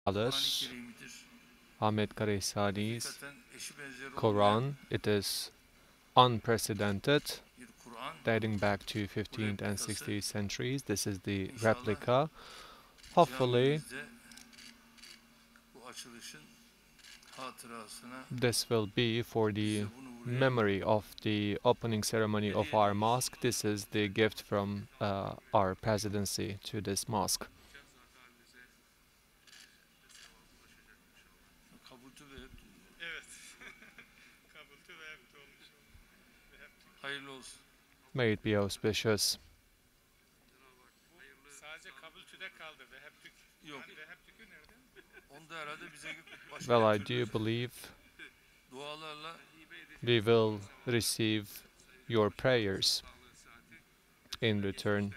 alır. Ahmet Kareysani's Quran, it is unprecedented, dating back to 15th and 16th centuries. This is the replica. Hopefully, this will be for the memory of the opening ceremony of our mosque. This is the gift from our presidency to this mosque. May it be auspicious. Well, I do believe we will receive your prayers in return.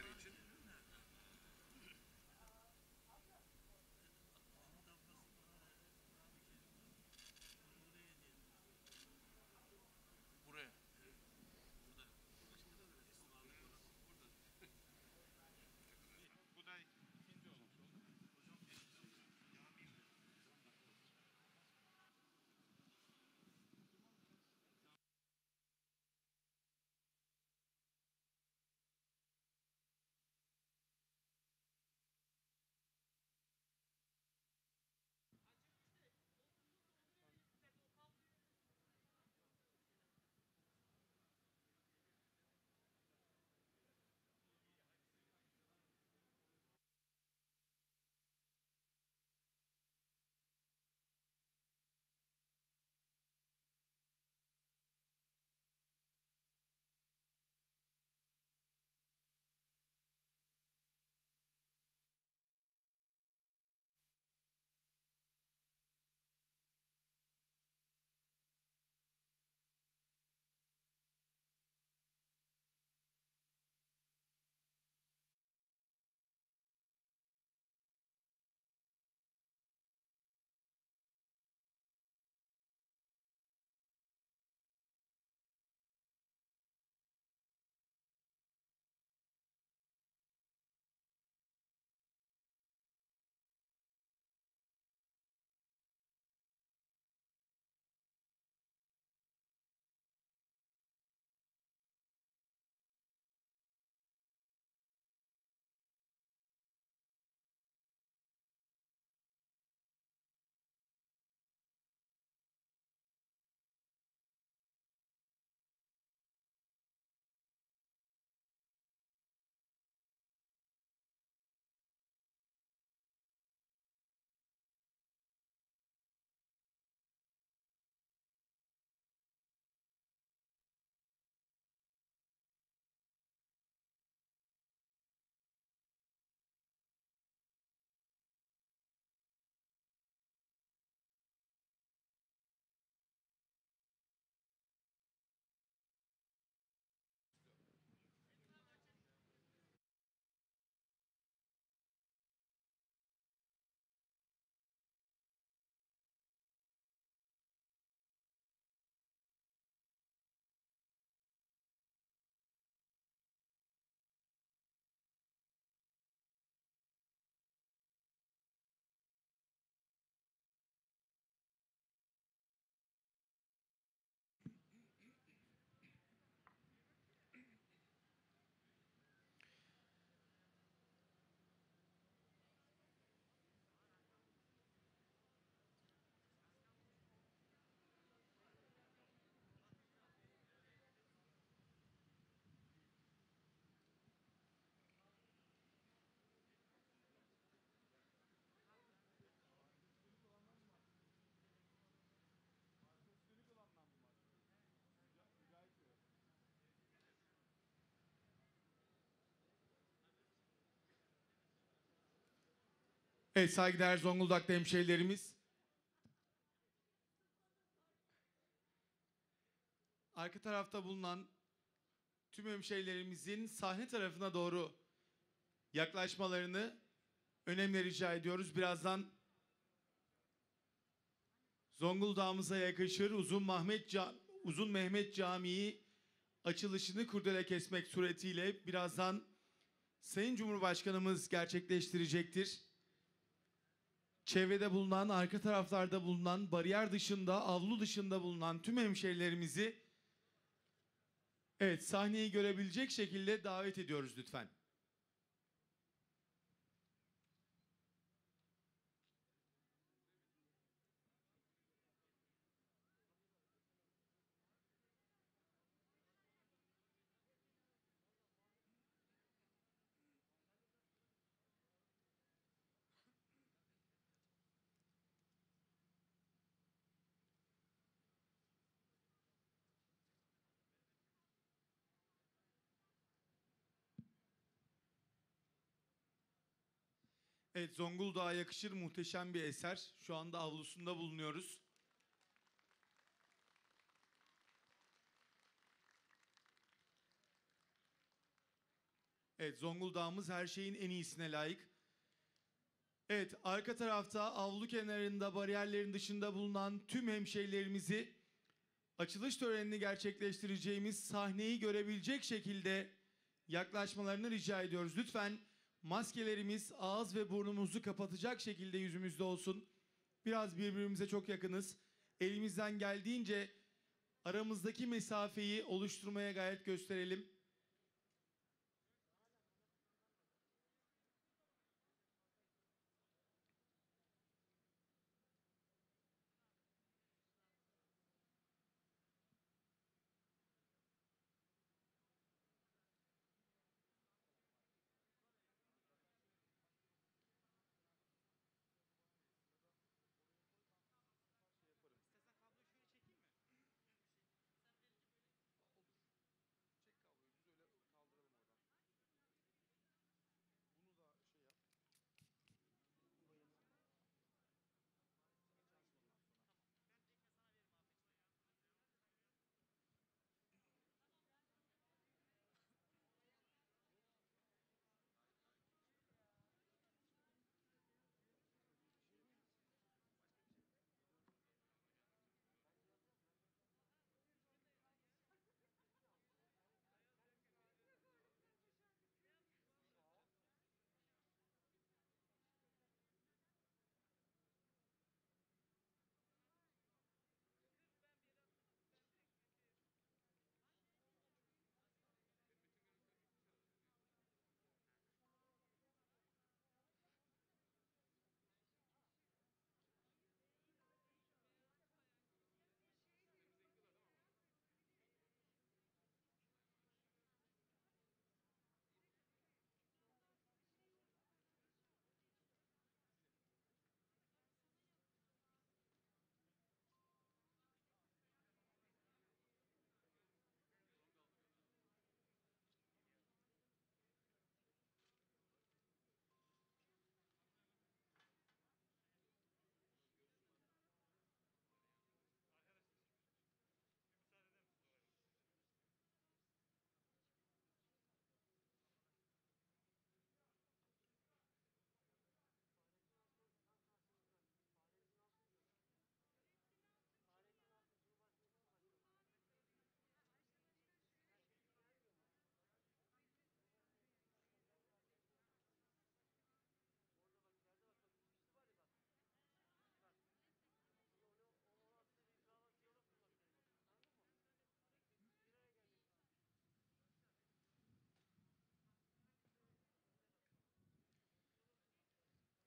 Evet, saygıdeğer Zonguldak'ta hemşehrilerimiz. Arka tarafta bulunan tüm hemşehrilerimizin sahne tarafına doğru yaklaşmalarını önemli rica ediyoruz. Birazdan Zonguldak'ımıza yakışır Uzun Mehmet Camii açılışını kurdele kesmek suretiyle birazdan Sayın Cumhurbaşkanımız gerçekleştirecektir. çevrede bulunan, arka taraflarda bulunan, bariyer dışında, avlu dışında bulunan tüm hemşehrilerimizi evet sahneyi görebilecek şekilde davet ediyoruz lütfen. Evet, Zonguldak'a yakışır muhteşem bir eser. Şu anda avlusunda bulunuyoruz. Evet, Zonguldak'ımız her şeyin en iyisine layık. Evet, arka tarafta avlu kenarında bariyerlerin dışında bulunan tüm hemşehrilerimizi açılış törenini gerçekleştireceğimiz sahneyi görebilecek şekilde yaklaşmalarını rica ediyoruz. Lütfen maskelerimiz ağız ve burnumuzu kapatacak şekilde yüzümüzde olsun. Biraz birbirimize çok yakınız. Elimizden geldiğince aramızdaki mesafeyi oluşturmaya gayret gösterelim.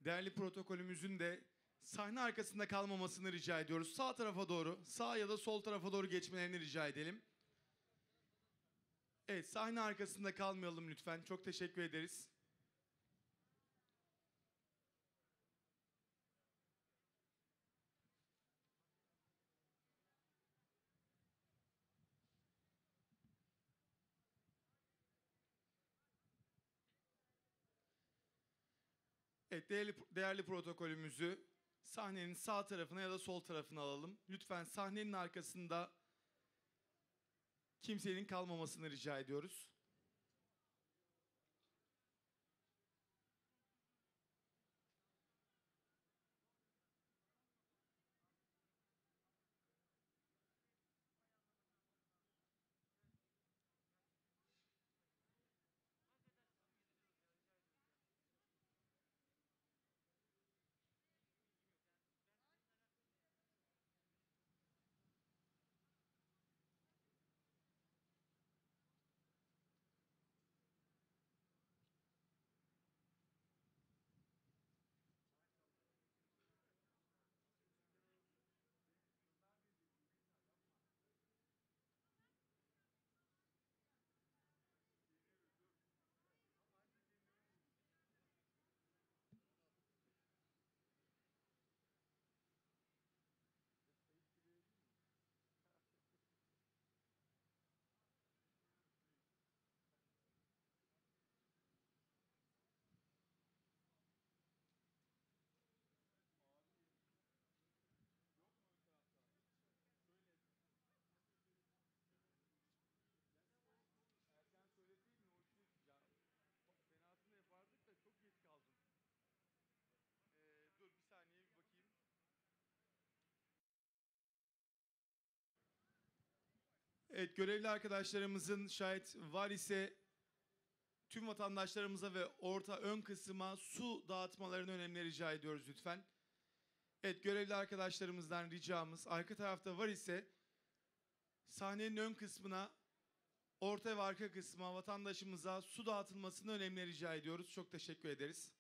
Değerli protokolümüzün de sahne arkasında kalmamasını rica ediyoruz. Sağ tarafa doğru, sağ ya da sol tarafa doğru geçmelerini rica edelim. Evet, sahne arkasında kalmayalım lütfen. Çok teşekkür ederiz. Evet, değerli protokolümüzü sahnenin sağ tarafına ya da sol tarafına alalım. Lütfen sahnenin arkasında kimsenin kalmamasını rica ediyoruz. Evet, görevli arkadaşlarımızın şayet var ise tüm vatandaşlarımıza ve orta ön kısma su dağıtmalarını önemli rica ediyoruz lütfen. Evet, görevli arkadaşlarımızdan ricamız arka tarafta var ise sahnenin ön kısmına, orta ve arka kısma vatandaşımıza su dağıtılmasını önemli rica ediyoruz. Çok teşekkür ederiz.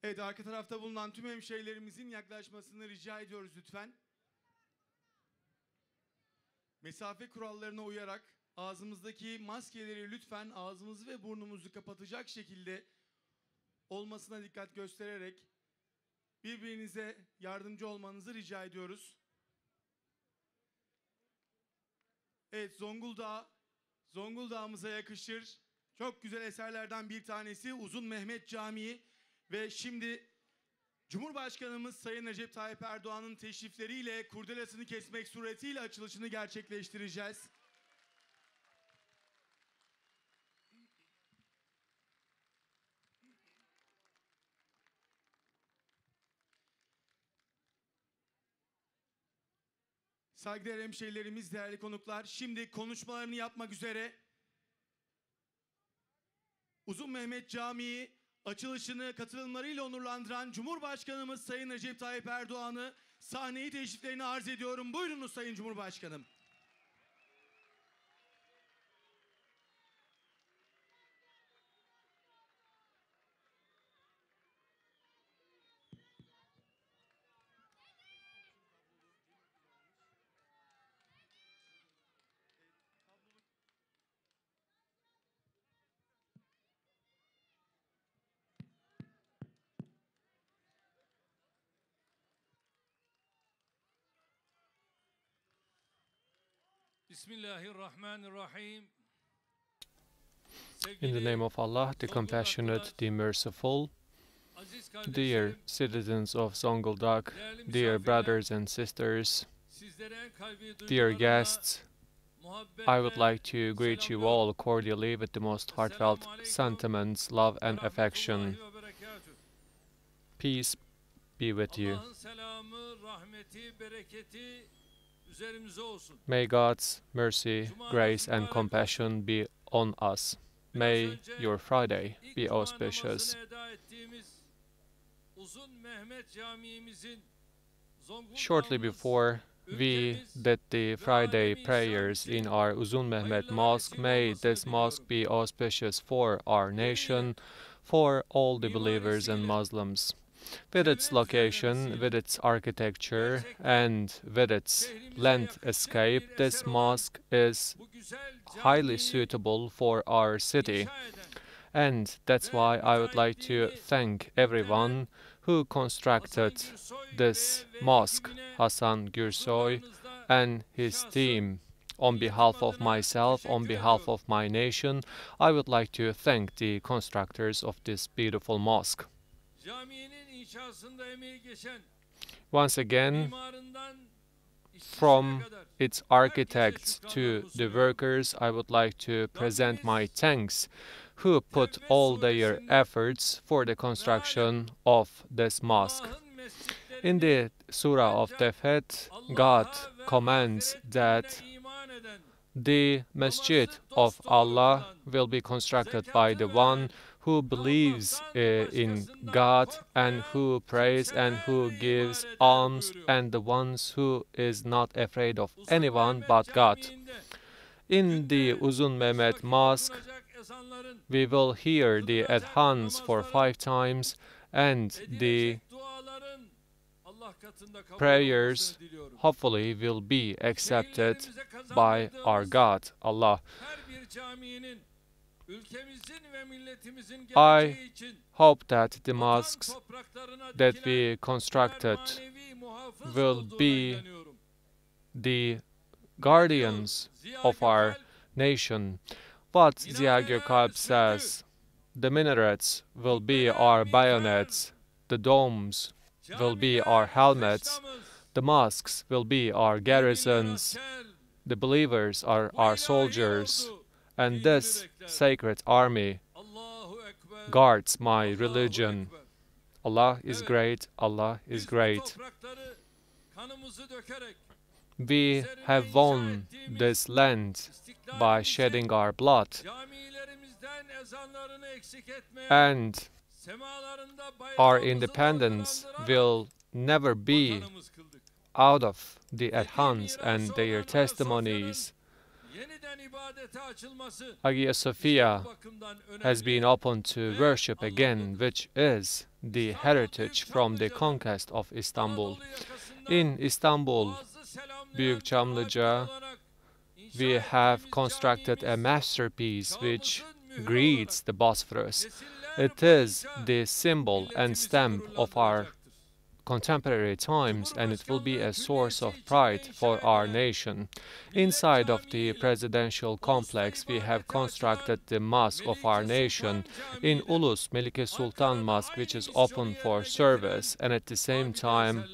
Evet, arka tarafta bulunan tüm hemşehrilerimizin yaklaşmasını rica ediyoruz lütfen. Mesafe kurallarına uyarak ağzımızdaki maskeleri lütfen ağzımızı ve burnumuzu kapatacak şekilde olmasına dikkat göstererek birbirinize yardımcı olmanızı rica ediyoruz. Evet, Zonguldak'ımıza yakışır çok güzel eserlerden bir tanesi Uzun Mehmet Camii ve şimdi Cumhurbaşkanımız Sayın Recep Tayyip Erdoğan'ın teşrifleriyle kurdelasını kesmek suretiyle açılışını gerçekleştireceğiz. Saygıdeğer hemşehrilerimiz, değerli konuklar, şimdi konuşmalarını yapmak üzere Uzun Mehmet Camii açılışını katılımlarıyla onurlandıran Cumhurbaşkanımız Sayın Recep Tayyip Erdoğan'ı sahneyi teşriflerini arz ediyorum. Buyurunuz Sayın Cumhurbaşkanım. Bismillahirrahmanirrahim. In the name of Allah, the Compassionate, the Merciful, dear citizens of Zonguldak, dear brothers and sisters, dear guests, I would like to greet you all cordially with the most heartfelt sentiments, love and affection. Peace be with you. May God's mercy, grace and compassion be on us. May your Friday be auspicious. Shortly before we did the Friday prayers in our Uzun Mehmet Mosque, may this mosque be auspicious for our nation, for all the believers and Muslims. With its location, with its architecture, and with its landscape, this mosque is highly suitable for our city. And that's why I would like to thank everyone who constructed this mosque, Hasan Gürsoy and his team. On behalf of myself, on behalf of my nation, I would like to thank the constructors of this beautiful mosque. Once again, from its architects to the workers, I would like to present my thanks who put all their efforts for the construction of this mosque. In the Surah of Tefet, God commands that the masjid of Allah will be constructed by the one who believes in God and who prays and who gives alms, and the ones who is not afraid of anyone but God. In the Uzun Mehmet Mosque, we will hear the adhans for 5 times, and the prayers hopefully will be accepted by our God, Allah. I hope that the mosques that we constructed will be the guardians of our nation. What Ziya Gökalp says, the minarets will be our bayonets, the domes will be our helmets, the mosques will be our garrisons, the believers are our soldiers, and this sacred army guards my religion. Allah is great, Allah is great. We have won this land by shedding our blood, and our independence will never be out of the adhans and their testimonies. Hagia Sophia has been opened to worship again, which is the heritage from the conquest of Istanbul. In Istanbul, Büyük Çamlıca, we have constructed a masterpiece which greets the Bosphorus. It is the symbol and stamp of our contemporary times, and it will be a source of pride for our nation. Inside of the presidential complex, we have constructed the mosque of our nation in Ulus Melike Sultan Mosque, which is open for service, and at the same time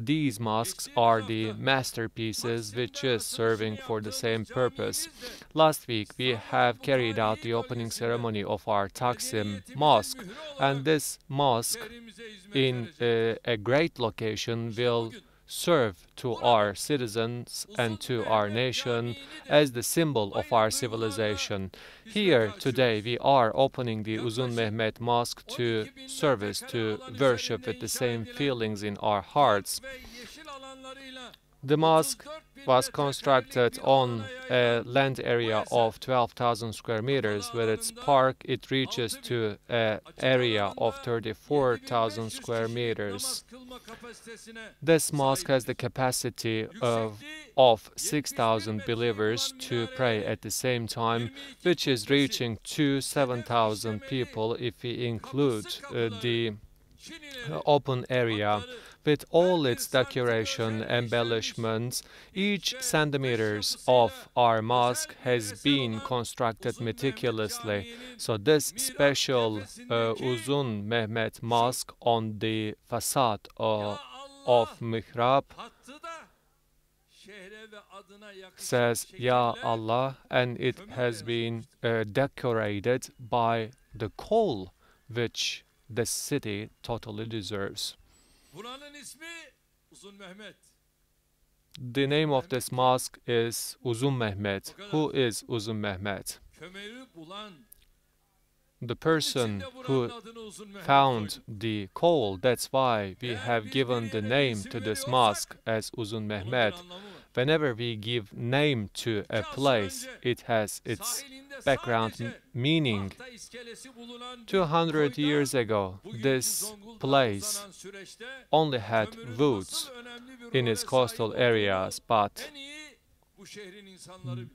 these mosques are the masterpieces which is serving for the same purpose. Last week we have carried out the opening ceremony of our Taksim Mosque, and this mosque in a great location will serve to our citizens and to our nation as the symbol of our civilization. Here today we are opening the Uzun Mehmet Mosque to service, to worship with the same feelings in our hearts. The mosque was constructed on a land area of 12,000 square meters. With its park, it reaches to an area of 34,000 square meters. This mosque has the capacity of 6,000 believers to pray at the same time, which is reaching to 7,000 people if we include the open area. With all its decoration, embellishments, each centimeters of our mosque has been constructed meticulously. So this special Uzun Mehmet Mosque on the facade of Mihrab says Ya Allah, and it has been decorated by the coal which the city totally deserves. The name of this mosque is Uzun Mehmet. Who is Uzun Mehmet? The person who found the coal. That's why we have given the name to this mosque as Uzun Mehmet. Whenever we give name to a place, it has its background meaning. 200 years ago, this place only had woods in its coastal areas, but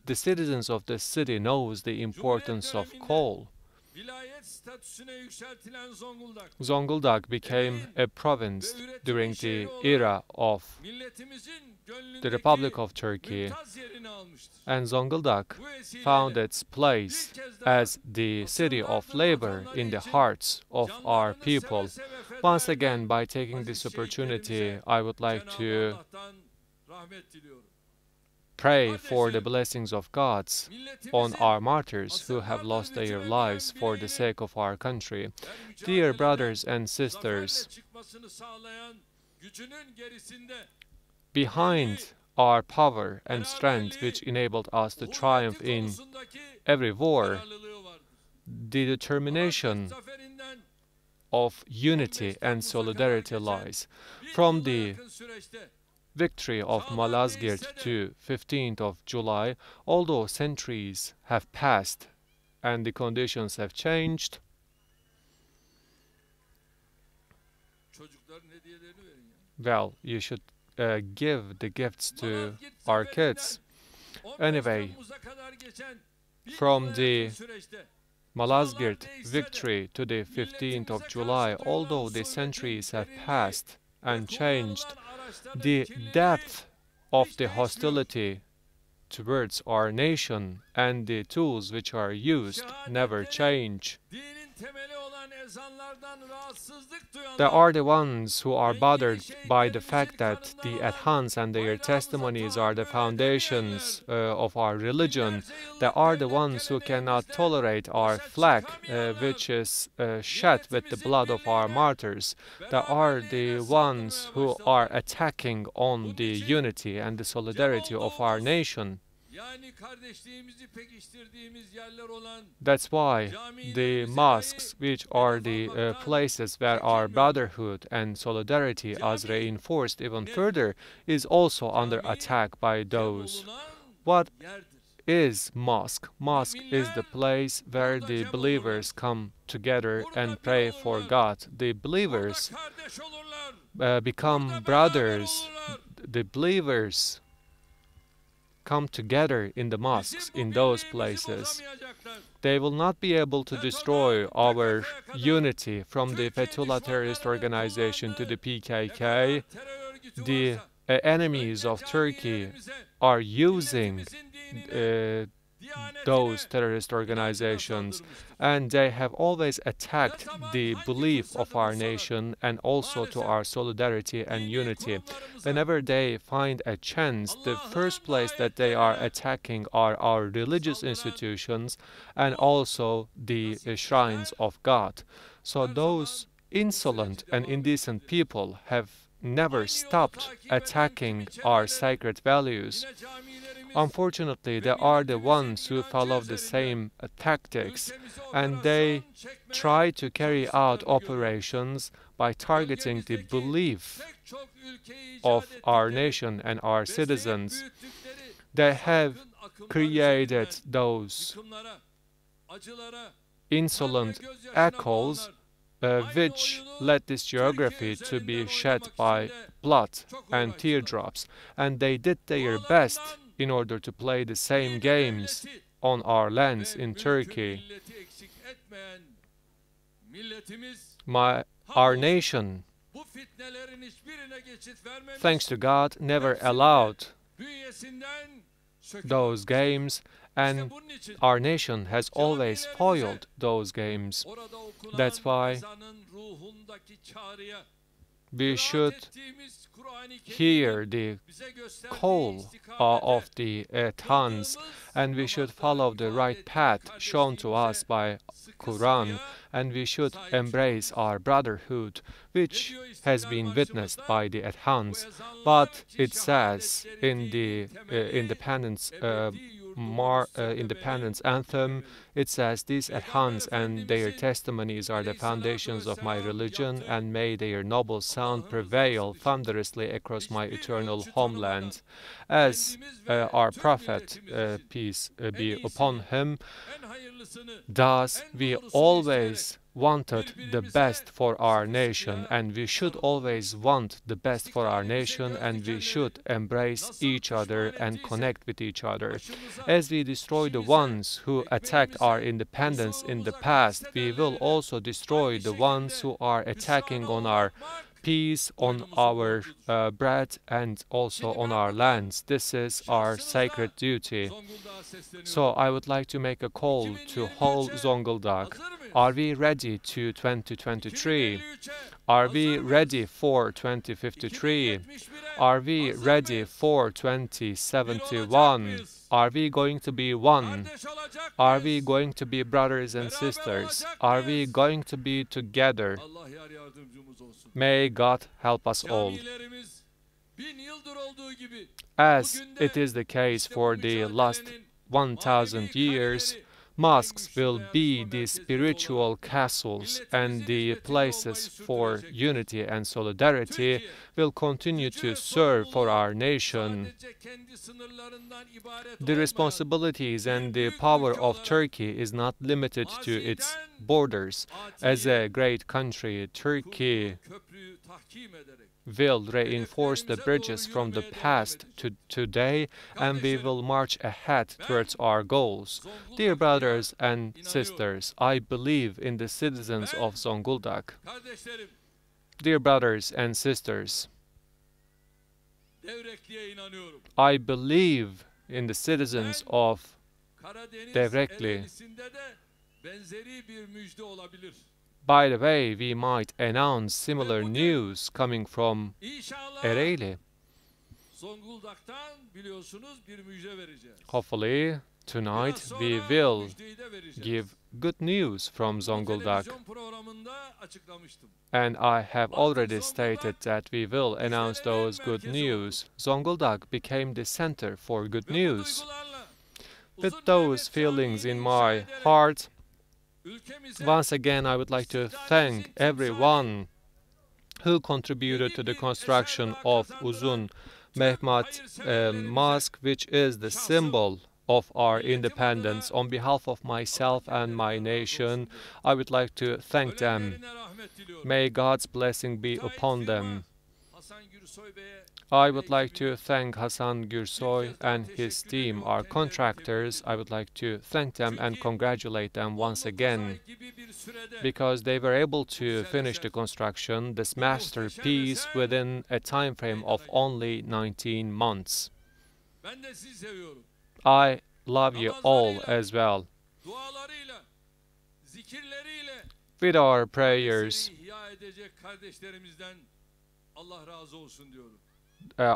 the citizens of the city knows the importance of coal. Zonguldak became a province during the era of the Republic of Turkey, and Zonguldak found its place as the city of labor in the hearts of our people. Once again, by taking this opportunity, I would like to pray for the blessings of God on our martyrs who have lost their lives for the sake of our country. Dear brothers and sisters, behind our power and strength which enabled us to triumph in every war, the determination of unity and solidarity lies. From the victory of Malazgirt to 15th of July, although centuries have passed and the conditions have changed, well, you should give the gifts to our kids. Anyway, from the Malazgirt victory to the 15th of July, although the centuries have passed and changed, the depth of the hostility towards our nation and the tools which are used never change. They are the ones who are bothered by the fact that the adhans and their testimonies are the foundations of our religion. They are the ones who cannot tolerate our flag, which is shed with the blood of our martyrs. They are the ones who are attacking on the unity and the solidarity of our nation. That's why the mosques, which are the places where our brotherhood and solidarity is reinforced even further, is also under attack by those. What is mosque? Mosque is the place where the believers come together and pray for God. The believers become brothers. The believers come together in the mosques, in those places. They will not be able to destroy our unity, from the Fethullah terrorist organization to the PKK. The enemies of Turkey are using those terrorist organizations, and they have always attacked the belief of our nation and also to our solidarity and unity. Whenever they find a chance, the first place that they are attacking are our religious institutions and also the shrines of God. So those insolent and indecent people have never stopped attacking our sacred values. Unfortunately, they are the ones who follow the same tactics, and they try to carry out operations by targeting the belief of our nation and our citizens. They have created those insolent echoes which led this geography to be shed by blood and teardrops, and they did their best in order to play the same games on our lands in Turkey. Our nation, thanks to God, never allowed those games, and our nation has always foiled those games. That's why we should hear the call of the Tans, and we should follow the right path shown to us by Quran, and we should embrace our brotherhood, which has been witnessed by the Adhans. But it says in the independence anthem, it says, "These Adhans and their testimonies are the foundations of my religion, and may their noble sound prevail thunderously across my eternal homeland." As our prophet, peace be upon him, thus we always wanted the best for our nation, and we should always want the best for our nation, and we should embrace each other and connect with each other. As we destroy the ones who attacked our independence in the past, we will also destroy the ones who are attacking on our peace, on our bread, and also on our lands. This is our sacred duty. So I would like to make a call to whole Zonguldak. Are we ready to 2023? Are we ready for 2053? Are we ready for 2071? Are we going to be one? Are we going to be brothers and sisters? Are we going to be together? May God help us all. As it is the case for the last 1,000 years, mosques will be the spiritual castles, and the places for unity and solidarity will continue to serve for our nation. The responsibilities and the power of Turkey is not limited to its borders. As a great country, Turkey will reinforce the bridges from the past to today, and we will march ahead towards our goals. Dear brothers and sisters, I believe in the citizens of Zonguldak. Dear brothers and sisters, I believe in the citizens of Devrekli. By the way, we might announce similar news coming from Ereğli. Hopefully, tonight we will give good news from Zonguldak. And I have already stated that we will announce those good news. Zonguldak became the center for good news. With those feelings in my heart, once again, I would like to thank everyone who contributed to the construction of Uzun Mehmet Mosque, which is the symbol of our independence. On behalf of myself and my nation, I would like to thank them. May God's blessing be upon them. I would like to thank Hasan Gürsoy and his team, our contractors. I would like to thank them and congratulate them once again, because they were able to finish the construction, this masterpiece, within a time frame of only 19 months. I love you all as well. With our prayers,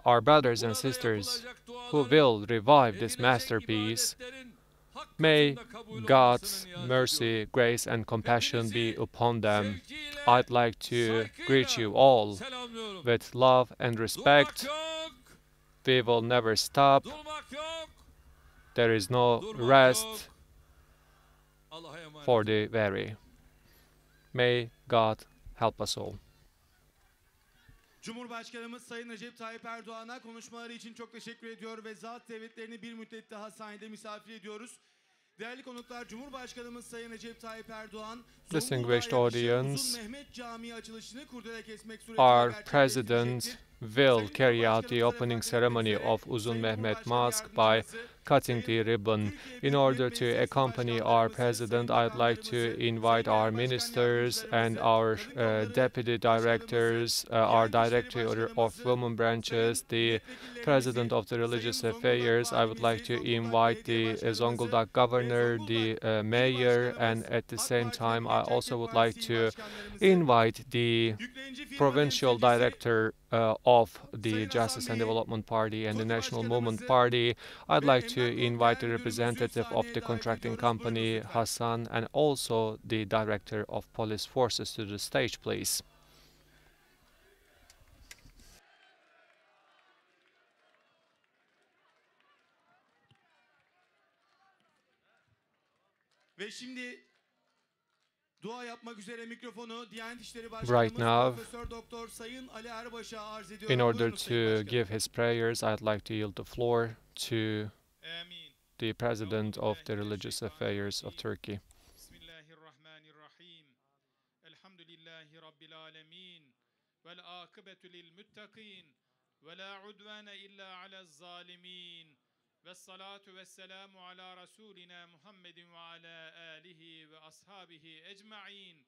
our brothers and sisters who will revive this masterpiece, may God's mercy, grace, and compassion be upon them. I'd like to greet you all with love and respect. We will never stop. There is no rest for the weary. May God help us all. Cumhurbaşkanımız Sayın Recep Tayyip Erdoğan'a konuşmaları için çok teşekkür ediyor ve zat devletlerini bir müddet daha sahnede misafir ediyoruz. Değerli konuklar, Cumhurbaşkanımız Sayın Recep Tayyip Erdoğan, Distinguished audience, Uzun Mehmet Camii açılışını kurdele kesmek suretiyle our gerçekleştirecektir. President will carry out the opening ceremony of Uzun Mehmet Mosque by cutting the ribbon. In order to accompany our President, I'd like to invite our ministers and our deputy directors, our director of women branches, the President of the Religious Affairs. I would like to invite the Zonguldak governor, the mayor, and at the same time I also would like to invite the provincial director of the Justice and Development Party and the National Movement Party. I'd like to invite the representative of the contracting company, Hassan, and also the director of police forces to the stage, please. Ve şimdi dua yapmak üzere mikrofonu Diyanet İşleri Right Başkanımız now, Profesör Doktor Sayın Ali Erbaş'a arz ediyorum. in order Buyurunuz Sayın to Başkanım. give his prayers, I'd like to yield the floor to the President of the Religious Affairs of Turkey. Bismillahirrahmanirrahim. Elhamdülillahi Rabbil alemin. Vel akıbetu lil muttaqin. Ve la udvane illa alel zalimin. Ve salatu ve selamu ala Resulina Muhammedin ve ala alihi ve ashabihi ecma'in.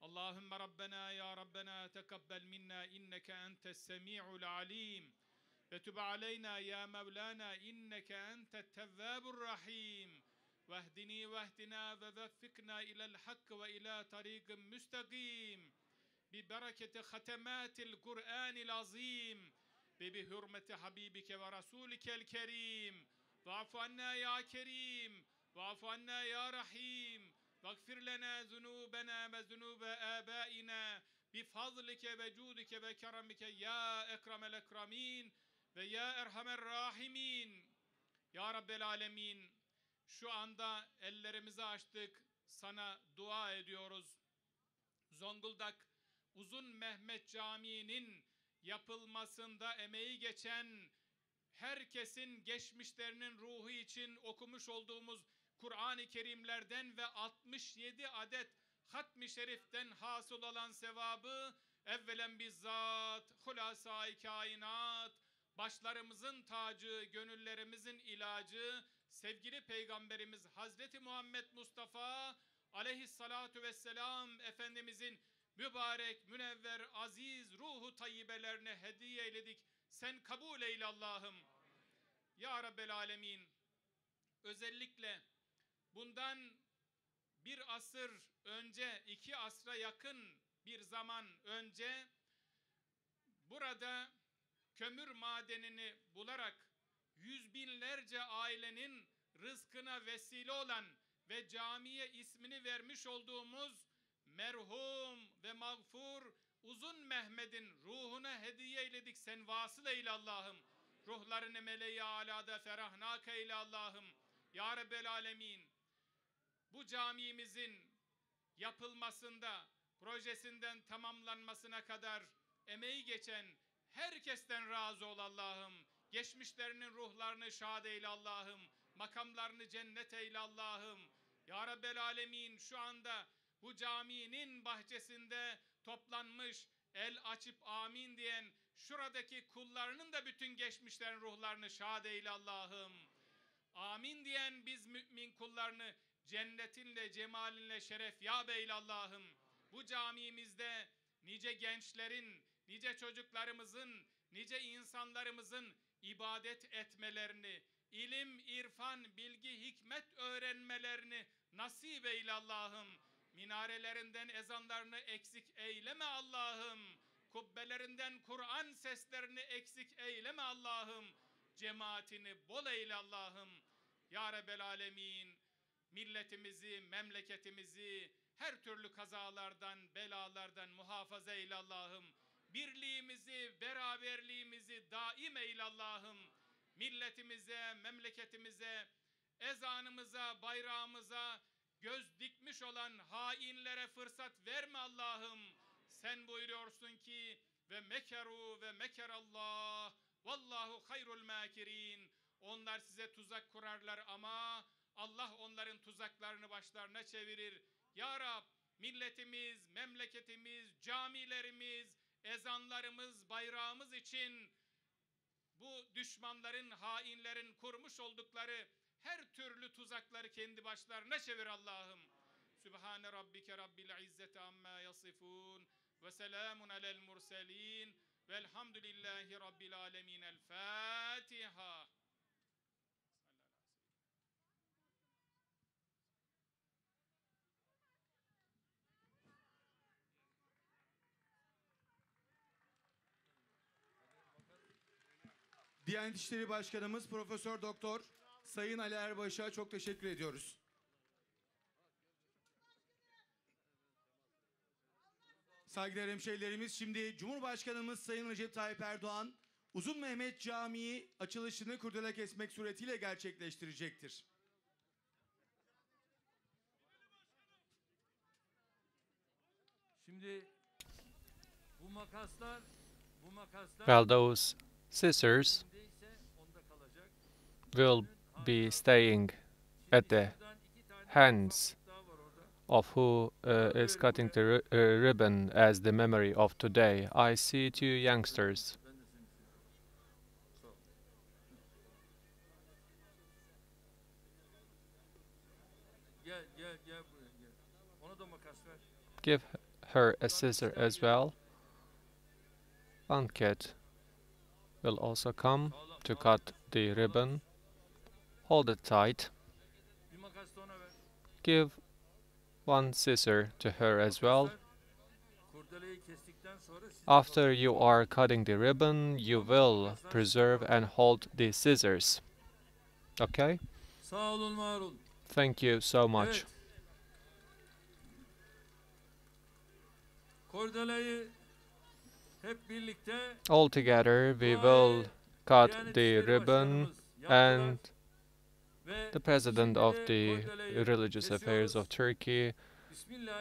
Allahümme Rabbena ya Rabbena tekabbel minna inneke entes semi'ul alim. Ve tub aleyna ya Mevlana inneke entet tevvabur rahim. Vehdini vehdina ve veffikna ilel hakkı ve ila tariqin müstakim. Bi bereketi hatematil Kur'anil azim. Ve bi hürmeti habibike ve rasulikel kerim. Va'fu anna ya kerim. Va'fu anna ya rahim. Vagfir lena zunubena ve zunuba abaina. Bi fadlike ve cudike ve keramike ya ekremel ekramin. Ve ya erhamer rahimin. Ya Rabbel alemin. Şu anda ellerimizi açtık, sana dua ediyoruz. Zonguldak Uzun Mehmet Camii'nin yapılmasında emeği geçen herkesin geçmişlerinin ruhu için okumuş olduğumuz Kur'an-ı Kerimlerden ve 67 adet hatmi şeriften hasıl olan sevabı evvelen bizzat hulasa-i kainat, başlarımızın tacı, gönüllerimizin ilacı, sevgili Peygamberimiz Hazreti Muhammed Mustafa aleyhissalatu vesselam Efendimizin mübarek, münevver, aziz ruhu tayyibelerine hediye eyledik. Sen kabul eyle Allah'ım. Ya Rabbel alemin, özellikle bundan bir asır önce, 2 asra yakın bir zaman önce burada kömür madenini bularak yüz binlerce ailenin rızkına vesile olan ve camiye ismini vermiş olduğumuz merhum ve mağfur Uzun Mehmet'in ruhuna hediye eyledik. Sen vasıl eyle Allah'ım. Ruhlarını meleği alada ferahnak eyle Allah'ım. Ya Rabbel alemin. Bu camimizin yapılmasında, projesinden tamamlanmasına kadar emeği geçen herkesten razı ol Allah'ım. Geçmişlerinin ruhlarını şad eyle Allah'ım. makamlarını cennet eyle Allah'ım. Ya Rabbel Alemin, şu anda bu caminin bahçesinde toplanmış, el açıp amin diyen şuradaki kullarının da bütün geçmişlerin ruhlarını şad eyle Allah'ım. Amin diyen biz mümin kullarını cennetinle, cemalinle şeref yâb eyle Allah'ım. Bu camimizde nice gençlerin, nice çocuklarımızın, nice insanlarımızın ibadet etmelerini, ilim, irfan, bilgi, hikmet öğrenmelerini nasip eyle Allah'ım. Minarelerinden ezanlarını eksik eyleme Allah'ım. Kubbelerinden Kur'an seslerini eksik eyleme Allah'ım. Cemaatini bol eyle Allah'ım. Ya Rabbel Alemin, milletimizi, memleketimizi her türlü kazalardan, belalardan muhafaza eyle Allah'ım. Birliğimizi, beraberliğimizi daim eyle Allah'ım. Milletimize, memleketimize, ezanımıza, bayrağımıza göz dikmiş olan hainlere fırsat verme Allah'ım. Sen buyuruyorsun ki ve mekeru ve mekerallah vallahu hayrul makirin. Onlar size tuzak kurarlar ama Allah onların tuzaklarını başlarına çevirir. Ya Rab, milletimiz, memleketimiz, camilerimiz, ezanlarımız, bayrağımız için bu düşmanların, hainlerin kurmuş oldukları her türlü tuzakları kendi başlarına çevir Allah'ım. Sübhane Rabbike Rabbil İzzeti amma yasifun ve selamun alel murselin velhamdülillahi Rabbil alemin. El Fatiha. Diyanet İşleri Başkanımız Profesör Doktor Sayın Ali Erbaş'a çok teşekkür ediyoruz. Saygıdeğer hemşehrilerimiz, şimdi Cumhurbaşkanımız Sayın Recep Tayyip Erdoğan Uzun Mehmet Camii açılışını kurdele kesmek suretiyle gerçekleştirecektir. Şimdi bu makaslar Well, those scissors will be staying at the hands of who is cutting the ribbon as the memory of today. I see two youngsters. Gel buraya gel. Ona da makas ver. Give her a scissor as well. One kid will also come to cut the ribbon. Hold it tight. Bir makas da ona ver. Give one scissor to her as well. Kurdeleyi kestikten sonra siz After you are cutting the ribbon, you will preserve and hold the scissors. Okay? sağ olun, var olun. Thank you so much. Evet. Kurdeleyi hep birlikte All together, we will cut the ribbon, and ve the President of the kurdeleyi Religious Affairs of Turkey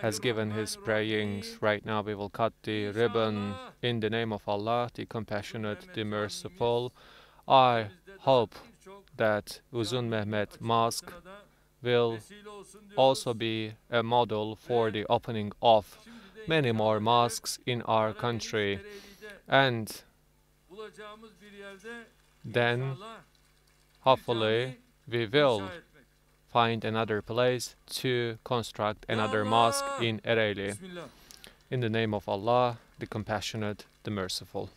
has given his Bismillahirrahmanirrahim. prayings. Right now, we will cut the ribbon in the name of Allah, the Compassionate, the Merciful. I hope that Uzun Mehmet Mosque will Vesile olsun diyoruz. also be a model for the opening of many more mosques in our country. Ereğli'de And bulacağımız bir yerde then, inşallah hopefully, we will inşa etmek. find another place to construct another mosque in Ereğli. Bismillah. In the name of Allah, the Compassionate, the Merciful.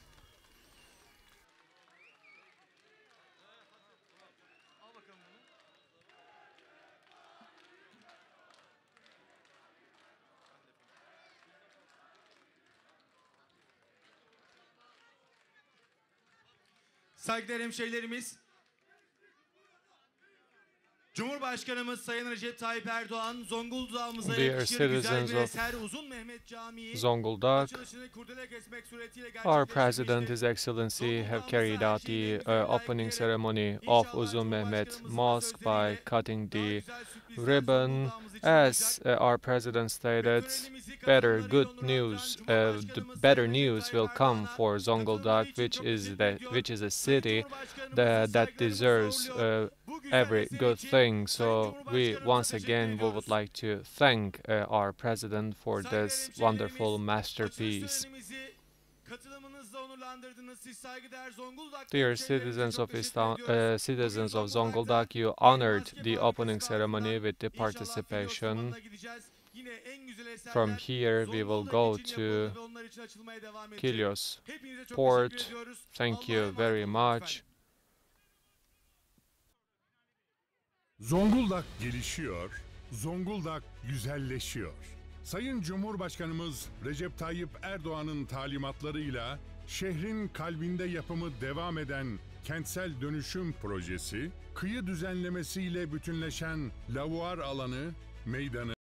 Saygıdeğer hemşehrilerimiz, Cumhurbaşkanımız Sayın Recep Tayyip Erdoğan Zonguldak'ımıza Dear yakışır güzel citizens bir of eser Uzun Mehmet Camii Zonguldak, açılışını kurdele kesmek suretiyle our President, gerçekleştirmiştir. His Excellency, have carried out the opening ceremony of Uzun Mehmet Mosque by cutting the ribbon. As our President stated, better news will come for Zonguldak, which is a city that deserves every good thing. So we once again would like to thank our president for this wonderful masterpiece. Dear citizens of Zonguldak, you honored the opening ceremony with the participation. From here, we will go to Kilyos port. Thank you very much. Zonguldak gelişiyor, Zonguldak güzelleşiyor. Sayın Cumhurbaşkanımız Recep Tayyip Erdoğan'ın talimatlarıyla şehrin kalbinde yapımı devam eden kentsel dönüşüm projesi, kıyı düzenlemesiyle bütünleşen lavuar alanı, meydanı,